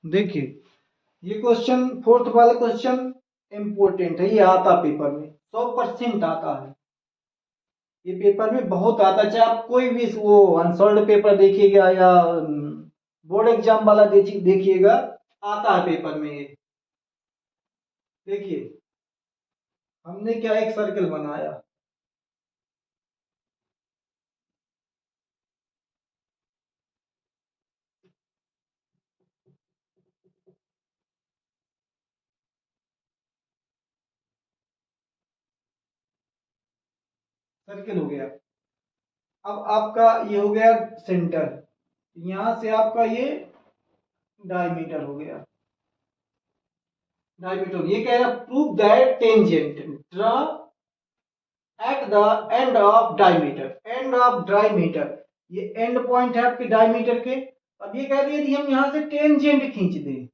देखिए, ये question fourth वाला क्वेश्चन इम्पोर्टेंट है, ये आता पेपर में 100% आता है। ये पेपर में बहुत आता है, चाहे आप कोई भी वो अनसॉल्व पेपर देखिएगा या बोर्ड एग्जाम वाला देखिएगा, आता है पेपर में ये। देखिए, हमने क्या एक सर्कल बनाया, सर्कल हो गया। अब आपका ये हो गया सेंटर, यहां से आपका ये डायमीटर हो गया। डायमीटर ये कह रहा prove that tangent draw at the end of diameter. End of diameter, ये एंड पॉइंट है आपके डायमीटर के। अब ये कह रही है यदि हम यहां से टेंजेंट खींच दें,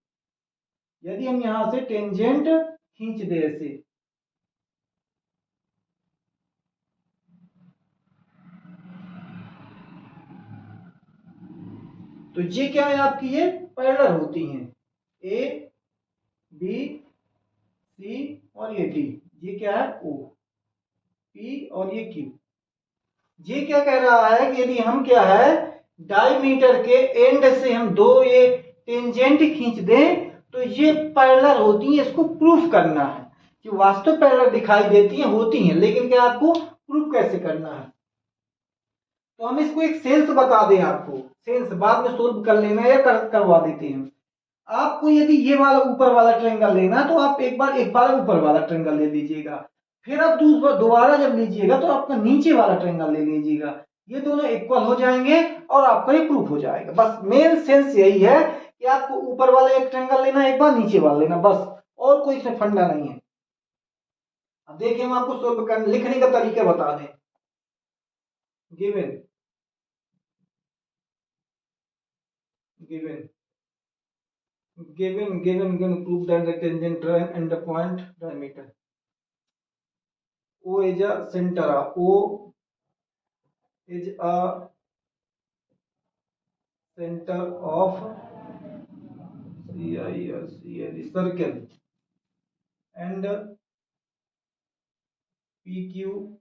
यदि हम यहां से टेंजेंट खींच दें ऐसे, तो ये क्या है आपकी, ये पैरेलल होती हैं, ए बी सी और ये डी, ये क्या है ओ, पी और ये क्यू। ये क्या कह रहा है कि यदि हम क्या है डायमीटर के एंड से हम दो ये टेंजेंट खींच दें तो ये पैरेलल होती हैं, इसको प्रूफ करना है कि वास्तव पैरेलल दिखाई देती हैं, होती हैं, लेकिन क्या आपको प्रूफ कैसे करना है। तो हम इसको एक सेंस बता दें, आपको सेंस बाद में सोल्व कर लेना या करवा देते हैं। आपको यदि ये वाला ऊपर वाला ट्रायंगल लेना तो आप एक बार ऊपर वाला ट्रायंगल ले लीजिएगा, फिर आप दोबारा जब लीजिएगा तो आपका नीचे वाला ट्रायंगल ले लीजिएगा, ये दोनों इक्वल हो जाएंगे और आपका ये प्रूफ हो जाएगा। बस मेन सेंस यही है कि आपको ऊपर वाला एक ट्रायंगल लेना, एक बार नीचे वाला लेना, बस, और कोई इसमें फंडा नहीं है। अब देखिए हम आपको सोल्व करने लिखने का तरीका बता दें। Given given given prove that the tangent line and the point diameter O is a center, O is a center of circle, and PQ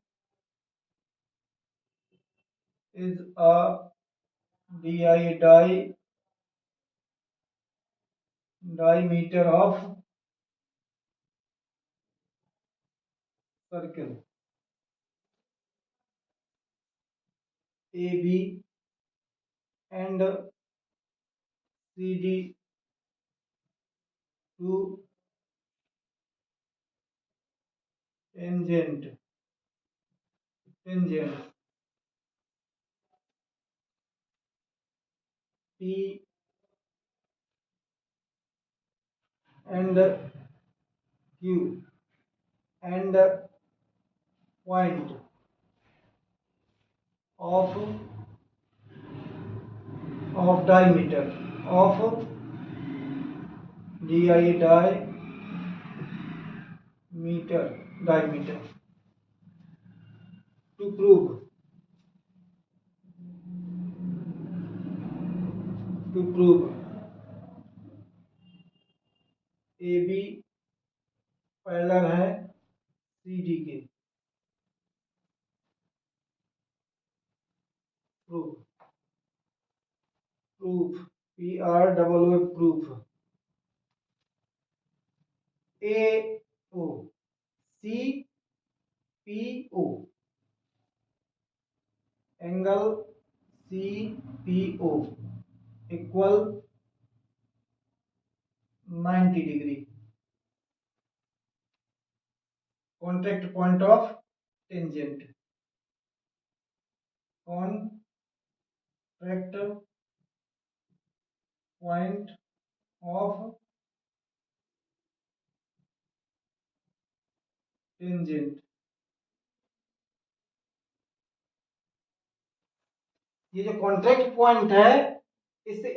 is a diameter of circle. AB and CD to tangent P and Q and point of diameter of diameter to prove AB parallel है CD के। Proof PROO proof AO CPO angle CPO equal 90 degree. Contact point of tangent, contact point of tangent. ये जो contact point है, इससे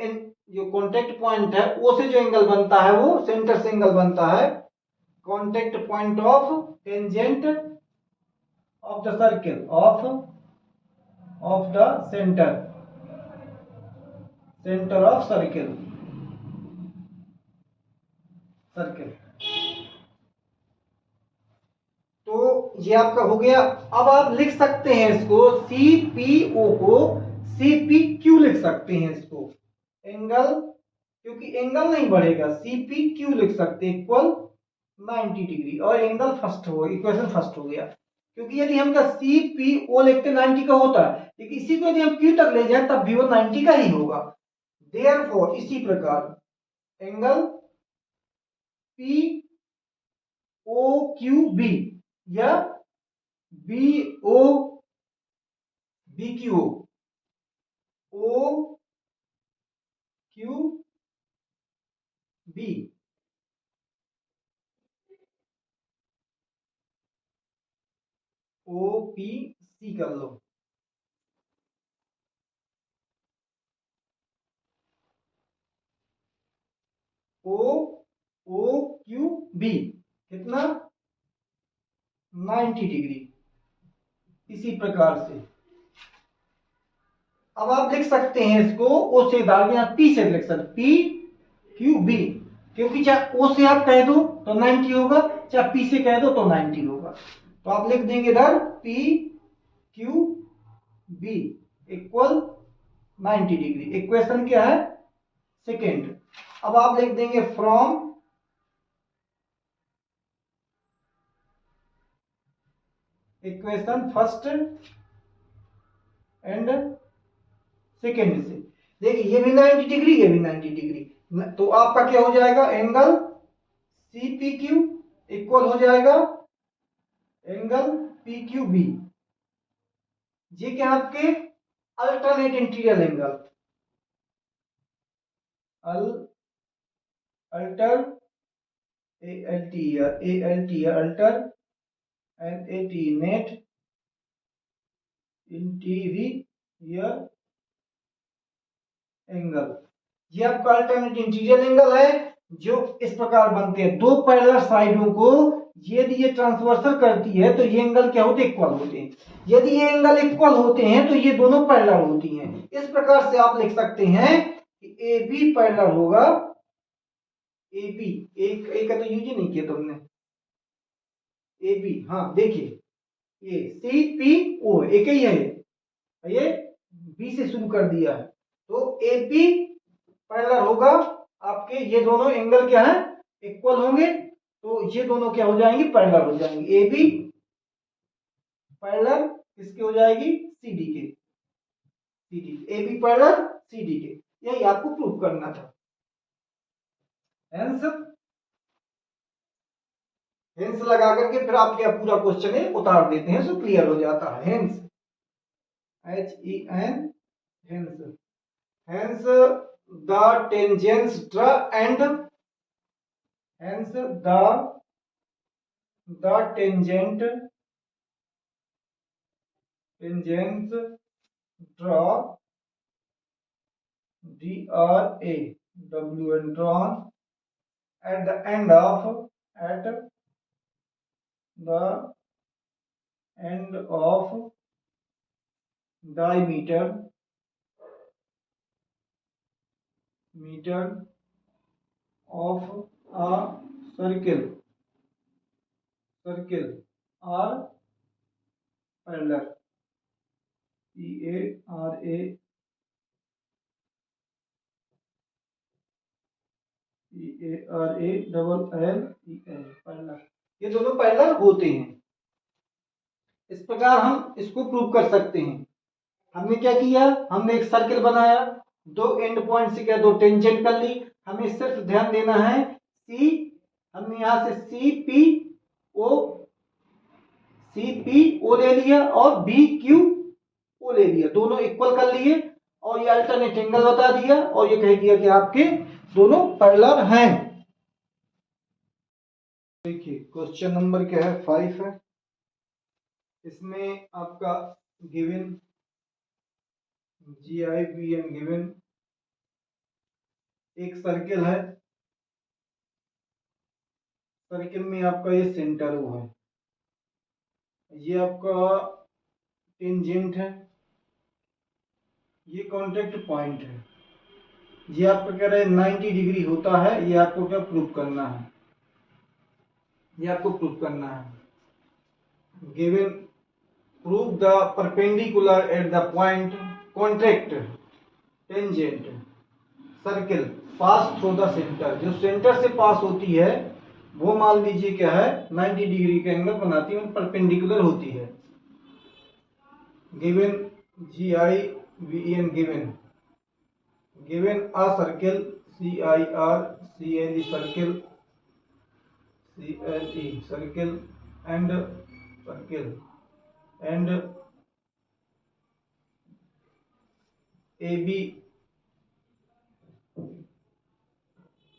जो contact point है वो से जो एंगल बनता है वो सेंटर से एंगल बनता है। Contact point of tangent of the circle of the centre of circle circle. तो ये आपका हो गया। अब आप लिख सकते हैं इसको CPO को CPQ लिख सकते हैं इसको, एंगल, क्योंकि एंगल नहीं बढ़ेगा, CPQ लिख सकते हैं इक्वल 90 डिग्री, और एंगल फर्स्ट हो, इक्वेशन फर्स्ट हो गया। क्योंकि यदि हम CPO लिखते 90 का होता है, लेकिन इसी को यदि हम Q तक ले जाए तब भी वो 90 का ही होगा। देयरफॉर इसी प्रकार एंगल POQB या BQO OQB OPC कर लो। OQB कितना 90 डिग्री। इसी प्रकार से अब आप लिख सकते हैं इसको ओ से दागे, यहाँ P से लिख सकते PQB, क्योंकि चाहे O से आप कह दो तो 90 होगा, चाहे P से कह दो तो 90 होगा। तो आप लिख देंगे इधर PQB इक्वल 90 डिग्री। इक्वेशन क्या है? सेकेंड। अब आप लिख देंगे from equation first and second से। देखिए ये भी 90 डिग्री, ये भी 90 डिग्री, तो आपका क्या हो जाएगा? एंगल CPQ इक्वल हो जाएगा एंगल PQB। ये क्या आपके alternate interior angle, alter alter NAT net interior angle. ये आपका अल्टरनेट इंटीरियर एंगल है, जो इस प्रकार बनते हैं। दो पैरेलल साइडों को यदि ये ट्रांसवर्सल करती है तो ये एंगल क्या होते हैं? इक्वल होते हैं। यदि ये एंगल इक्वल होते हैं तो ये दोनों पैरेलल होती हैं। इस प्रकार से आप लिख सकते हैं कि AB पैरेलल होगा AB, एक का तो यूज ही नहीं किया तुमने, AB। हाँ देखिए ये CPO एक ही है, ये B से शुरू कर दिया है, तो AP पैरेलल होगा आपके, ये दोनों एंगल क्या है? इक्वल होंगे, तो ये दोनों क्या हो जाएंगे? पैरेलल हो जाएंगे। AB पैरेलल किसके हो जाएगी? CD के। AB पैरेलल CD के, यही आपको प्रूव करना था। हेंस लगा करके फिर आप क्या पूरा क्वेश्चन उतार देते हैं, सो क्लियर हो जाता है। Hence HEN hence, hence the tangents draw and hence the tangent draw DRAWN drawn at the end of diameter of a circle are parallel, parallel, ये दोनों पैरेलल होते हैं। इस प्रकार हम इसको प्रूव कर सकते हैं। हमने क्या किया? हमने एक सर्कल बनाया, दो एंड पॉइंट से क्या, दो टेंजेंट कर ली। हमें सिर्फ ध्यान देना है सी, हमने यहां से CPO ले लिया और BQO ले लिया, दोनों इक्वल कर लिए, और ये अल्टरनेट एंगल बता दिया, और ये कह दिया कि आपके दोनों पैरेलल हैं। देखिए क्वेश्चन नंबर क्या है? 5 है। इसमें आपका गिवन GIBN गिवन एक सर्कल है, सर्कल में आपका ये सेंटर वो है, ये आपका टेंजेंट है, ये कॉन्टेक्ट पॉइंट है। ये आपका कह रहे हैं 90 डिग्री होता है, ये आपको क्या प्रूव करना है। ये आपको प्रूव करना है। Given prove the perpendicular at the point contract tangent circle pass through the centre. जो सेंटर से पास होती है वो मान लीजिए क्या है 90 डिग्री का एंगल बनाती है, परपेंडिकुलर होती है। Given given given a circle CIR CLE circle and AB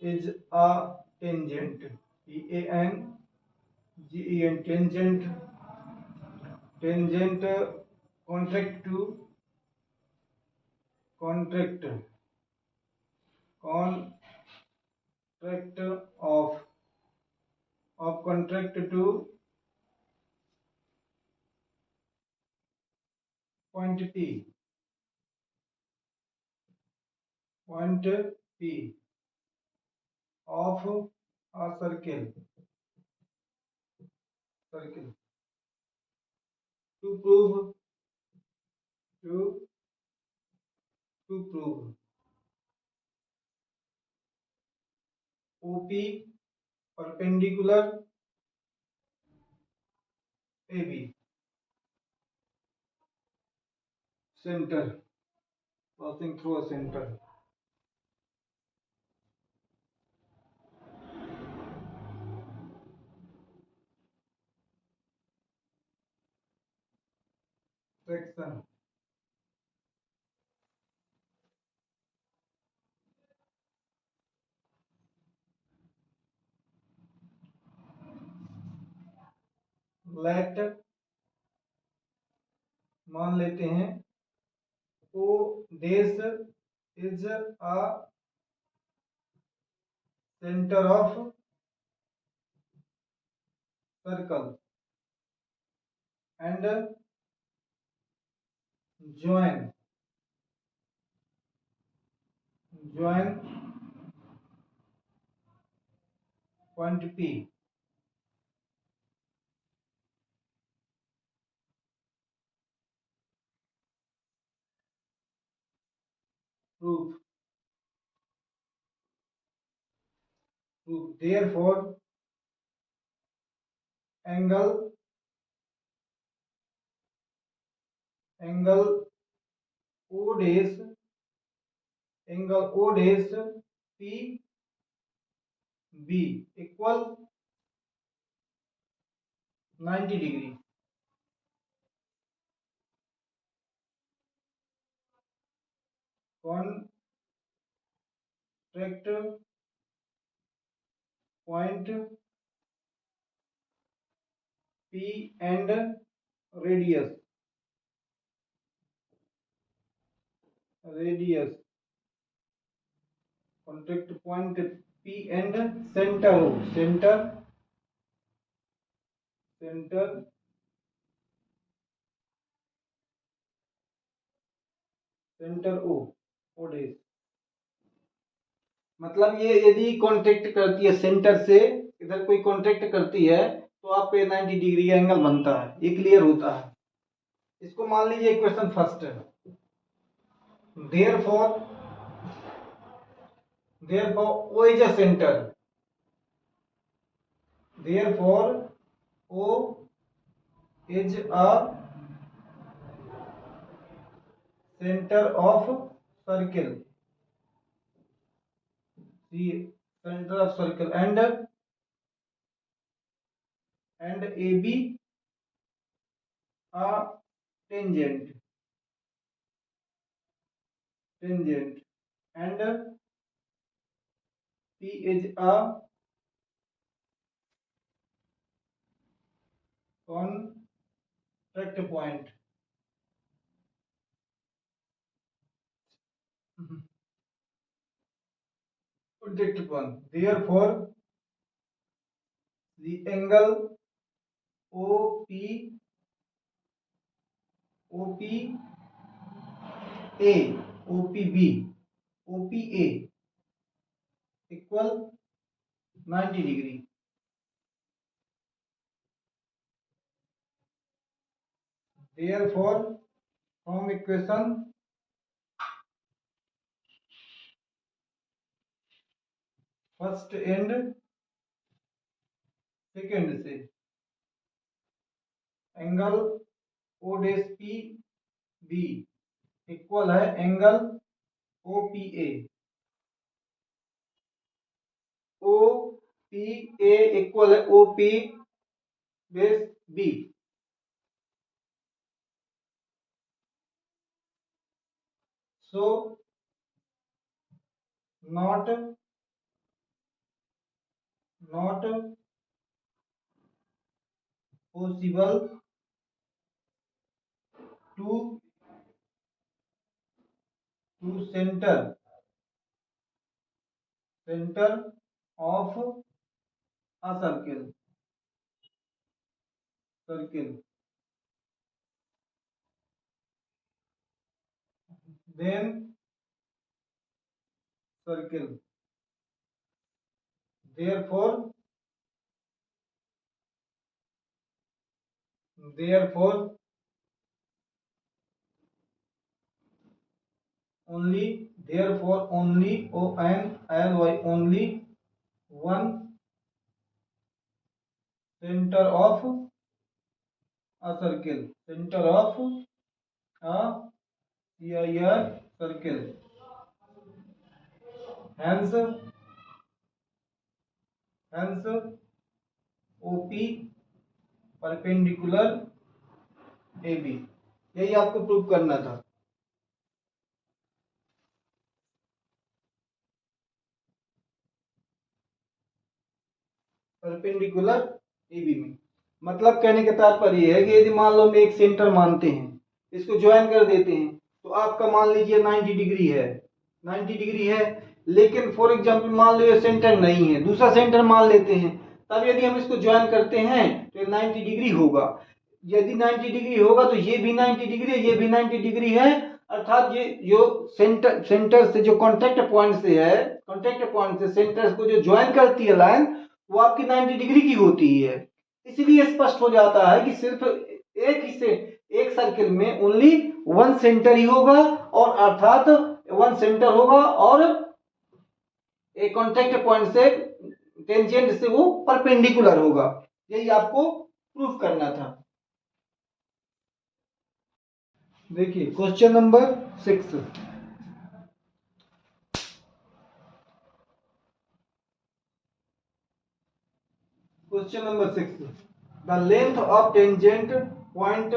is a tangent tangent contract contract to point P of a circle to prove OP perpendicular AB center passing through a center। Section let मान लेते हैं O dash is a center of circle and join point P। Proof therefore angle O dash P B equal 90 degree। Contract point P and radius contact point P and center O dash। मतलब ये यदि contract करती है centre से, इधर कोई contract करती है तो आप पे 90 डिग्री का एंगल बनता है, ये क्लियर होता है। इसको मान लीजिए क्वेश्चन फर्स्ट है। therefore O is a center, therefore O is a center of circle, the center of circle and AB a tangent and P is a contact point। Therefore the angle OPA OPA equal 90 degree। Therefore, from equation first and second से angle O dash P B equal है angle O P A. O P A equal है O P dash B. So not possible to center of a circle then circle, therefore only only one center of a circle, circle, hence OP perpendicular AB। यही आपको prove करना था। Perpendicular AB में मतलब कहने का तात्पर्य यह है कि यदि मान लो हम एक सेंटर मानते हैं, इसको ज्वाइन कर देते हैं, तो आपका मान लीजिए 90 डिग्री है, 90 डिग्री है, लेकिन फॉर एग्जांपल मान लो ये सेंटर नहीं है, दूसरा सेंटर मान लेते हैं, तब यदि हम इसको ज्वाइन करते हैं तो 90 डिग्री होगा। यदि 90 डिग्री होगा तो ये भी 90 डिग्री है, ये भी 90 डिग्री है, अर्थात ये जो सेंटर से जो कांटेक्ट पॉइंट से सेंटर को जो ज्वाइन करती है लाइन, वो आपकी 90 डिग्री की होती है। इसलिए स्पष्ट हो जाता है कि सिर्फ एक सर्किल में ओनली वन सेंटर ही होगा, और अर्थात वन सेंटर होगा और एक कांटेक्ट पॉइंट से टेंजेंट से वो परपेंडिकुलर होगा। यही आपको प्रूफ करना था। देखिए question number 6। Question number 6, the length of tangent point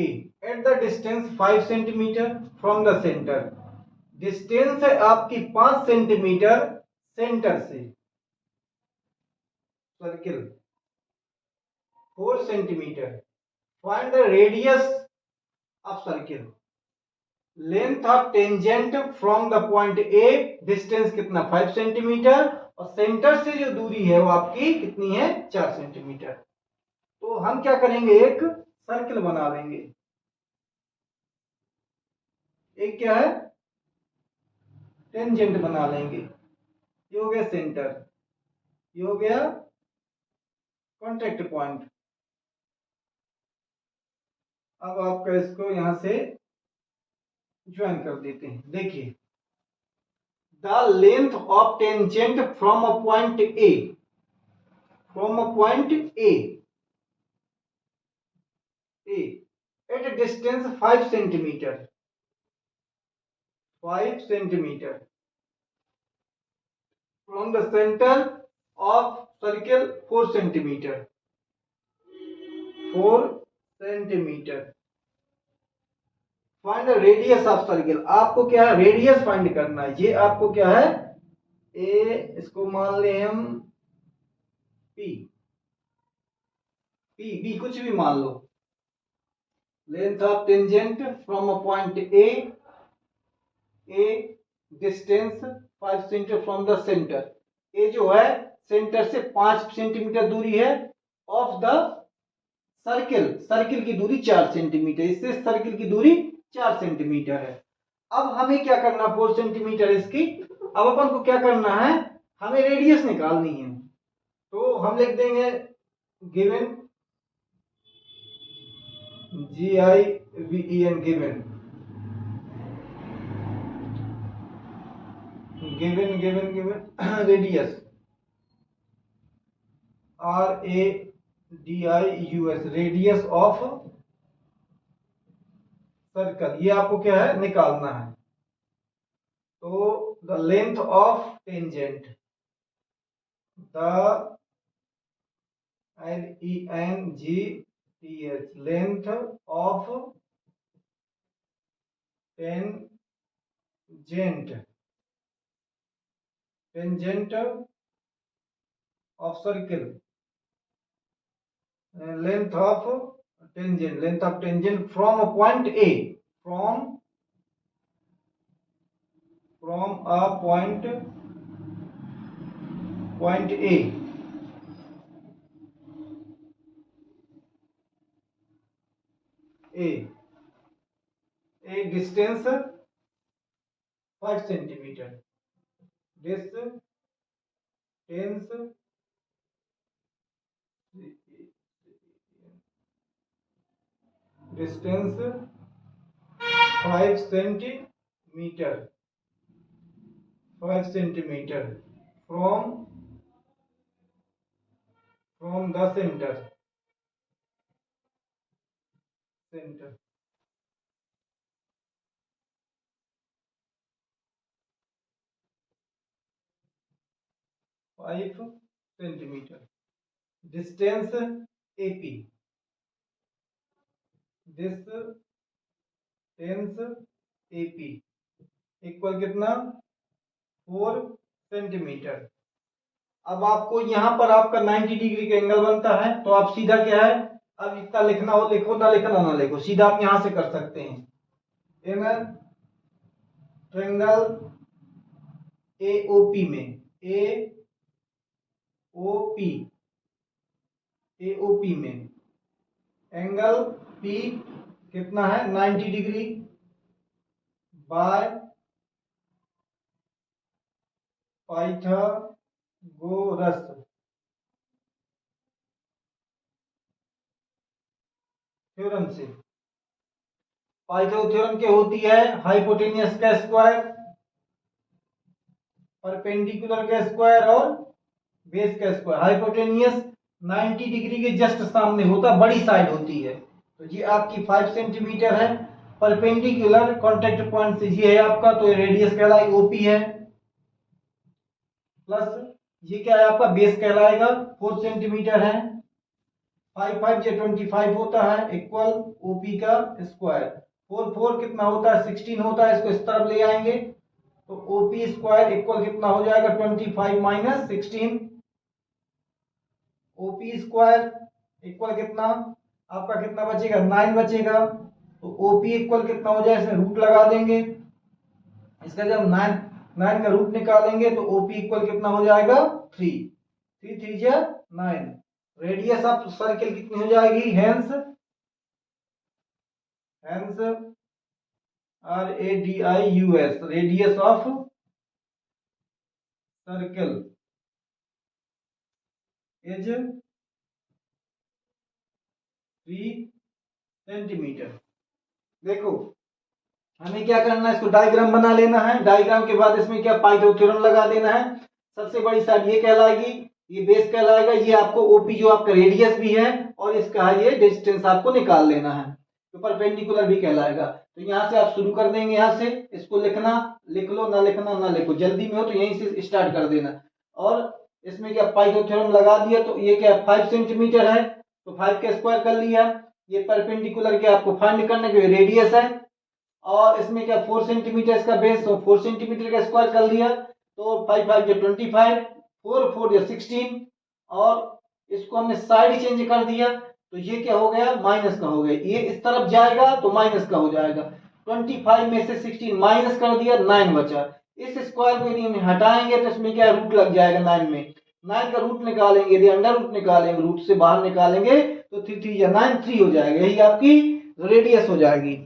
A at the distance 5 cm from the center। Distance है आपकी 5 सेंटीमीटर सेंटर से, circle 4 centimetre. Find the radius of circle. Length of tangent from the point A, distance कितना 5 centimetre, और centre से जो दूरी है वो आपकी कितनी है 4 सेंटीमीटर। तो हम क्या करेंगे, एक सर्किल बना लेंगे। एक क्या है, टेंजेंट बना लेंगे। ये हो गया सेंटर, ये हो गया कॉन्टैक्ट पॉइंट। अब आपका इसको यहां से ज्वाइन कर देते हैं। देखिए the length of tangent from a point A, at a distance 5 centimetre, 5 centimetre from the center of circle 4 centimetre, 4 centimetre. Find the radius of circle. आपको क्या है, रेडियस फाइंड करना है। ये आपको क्या है, ए, इसको मान ले हम पी, बी कुछ भी मान लो। Length of tangent from a point A distance 5 centimetre from the centre. A जो है सेंटर से 5 सेंटीमीटर दूरी है, ऑफ द सर्किल की दूरी 4 सेंटीमीटर, इससे सर्किल की दूरी 4 सेंटीमीटर है। अब हमें क्या करना, 4 सेंटीमीटर इसकी। अब अपन को क्या करना है, हमें रेडियस निकालनी है। तो हम लिख देंगे given, GIVEN, given, radius, RADIUS, radius of circle, ये आपको क्या है निकालना है। तो the length of tangent, the LENGTH, length of tangent of circle, length of tangent from a point A, from a point A, a distance 5 centimeter, distance 5 centimeter from the center, centimeter, distance AP, equal कितना 4 centimetre. अब आपको यहाँ पर आपका 90 degree का angle बनता है, तो आप सीधा क्या है, अब इतना लिखना हो लिखो, ना लिखना ना लिखो, सीधा आप यहां से कर सकते हैं। इन ट्रायंगल AOP में, AOP में एंगल P कितना है 90 डिग्री बाय पाइथागोरस थ्योरम से। पाइथागोरस थ्योरम क्या होती है, हाइपोटेन्यूस का स्क्वायर, परपेंडिकुलर का स्क्वायर और बेस का स्क्वायर। हाइपोटेन्यूस 90 डिग्री के जस्ट सामने होता, बड़ी साइड होती है। तो ये आपकी 5 सेंटीमीटर है, परपेंडिकुलर कांटेक्ट पॉइंट से ये है आपका, तो रेडियस कहलाएगी OP है, प्लस ये क्या है आपका बेस कहलाएगा 4 सेंटीमीटर है, 5 5 जे 25 होता है, इक्वल OP का स्क्वायर, 4 4 कितना होता है 16 होता है, इसको इस तरफ ले आएंगे तो OP स्क्वायर इक्वल कितना हो जाएगा 25 माइनस 16, OP स्क्वायर इक्वल कितना आपका कितना बचेगा 9 बचेगा, तो OP इक्वल कितना हो जाएगा, इसमें रूट लगा देंगे, इसका जब 9 का रूट निकालेंगे तो OP इक्वल कितना हो जाएगा 3 3 3 जा 9। रेडियस ऑफ सर्किल कितनी हो जाएगी, hence RADIUS, radius of circle is 3 centimetre. देखो हमें क्या करना है, इसको डायग्राम बना लेना है, डायग्राम के बाद इसमें क्या पाइथागोरस थ्योरम लगा देना है। सबसे बड़ी साइड ये कहलाएगी, ये बेस कहलाएगा, ये आपको OP जो आपका रेडियस भी है और इसका ये डिस्टेंस आपको निकाल लेना है, तो परपेंडिकुलर भी कहलाएगा। तो यहाँ से आप शुरू कर देंगे, यहाँ से इसको लिखना लिख लो, ना लिखना ना लिखो, जल्दी में हो तो यहीं से स्टार्ट कर देना। और इसमें क्या पाइथागोरस थ्योरम लगा दिया, तो ये क्या 5 सेंटीमीटर है, तो 5 का स्क्वायर कर लिया, ये परपेंडिकुलर के आपको फाइंड करने के रेडियस है, और इसमें क्या 4 सेंटीमीटर इसका बेस, तो 4 सेंटीमीटर का स्क्वायर कर लिया, तो 5 5 जो 25, 4 4 जो 16, और इसको हमने साइड चेंज कर दिया, तो ये क्या हो गया माइनस का हो गया, ये इस तरफ जाएगा तो माइनस का हो जाएगा, 25 में से 16 माइनस कर दिया 9 बचा। इस स्क्वायर को यदि हम हटाएंगे तो इसमें क्या रूट लग जाएगा 9 में, 9 का रूट निकालेंगे, यदि अंडर रूट निकालेंगे, रूट से बाहर निकालेंगे तो 3 3 या 9 3 हो जाएगा, यही आपकी रेडियस हो जाएगी।